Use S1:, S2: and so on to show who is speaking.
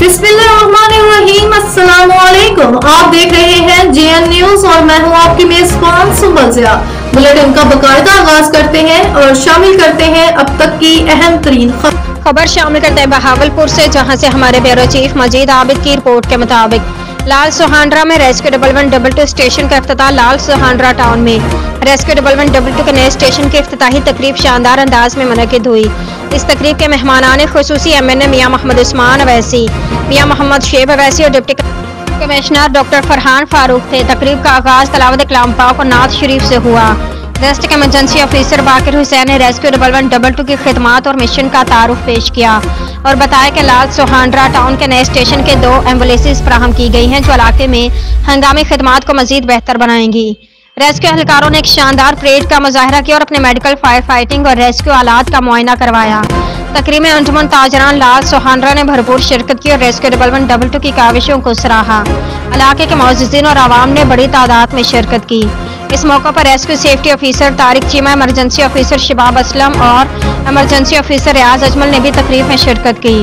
S1: बिस्मिल्लाहिर्रहमानिर्रहीम। अस्सलामुअलैकुम। आप देख रहे हैं जेएन न्यूज और मैं हूं आपकी मेजबान सुंबल ज़िया। बुलेटिन का बाकायदा आगाज करते हैं और शामिल करते हैं अब तक की अहम तरीन
S2: खबर शामिल करते हैं बहावलपुर से, जहां से हमारे ब्यूरो चीफ मजीद आबिद की रिपोर्ट के मुताबिक लाल सुहांडरा में रेस्क्यू 1112 स्टेशन का इफ्तिताह। लाल सुहांडरा टाउन में रेस्क्यू 1112 के नए स्टेशन की इफ्तिताही तकरीब शानदार अंदाज में मुनक्किद हुई। इस तकरीब के मेहमानान खुसूसी MNA मियां मोहम्मद उस्मान अवैसी, मियां मोहम्मद शेब अवैसी और deputy commissioner doctor Farhan Farooq थे। तकरीब का आगाज तलावत कलाम पाक और नात शरीफ से हुआ। डिस्ट्रिक्ट इमरजेंसी ऑफिसर बाकिर हुसैन ने रेस्क्यू 1112 की खिदमात और मिशन का तारुफ पेश किया और बताया कि लाल सुहांडरा टाउन के नए स्टेशन के 2 एम्बुलेंसेज फराहम की गई हैं, जो इलाके में हंगामी खिदमात को मजीद बेहतर बनाएंगी। रेस्क्यू एहलकारों ने एक शानदार परेड का मुजाहरा किया और अपने मेडिकल, फायर फाइटिंग और रेस्क्यू आलात का मुआयना करवाया। तकरीब में अंजुमन ताजरान लाल सुहांडरा ने भरपूर शिरकत की और रेस्क्यू 1112 की काविशों को सराहा। इलाके के मौजूदीन और आवाम ने बड़ी तादाद में शिरकत की। इस मौके पर rescue safety officer Tariq Cheema, emergency officer Shibab Aslam और इमरजेंसी ऑफिसर रियाज अजमल ने भी तकरीब में शिरकत की।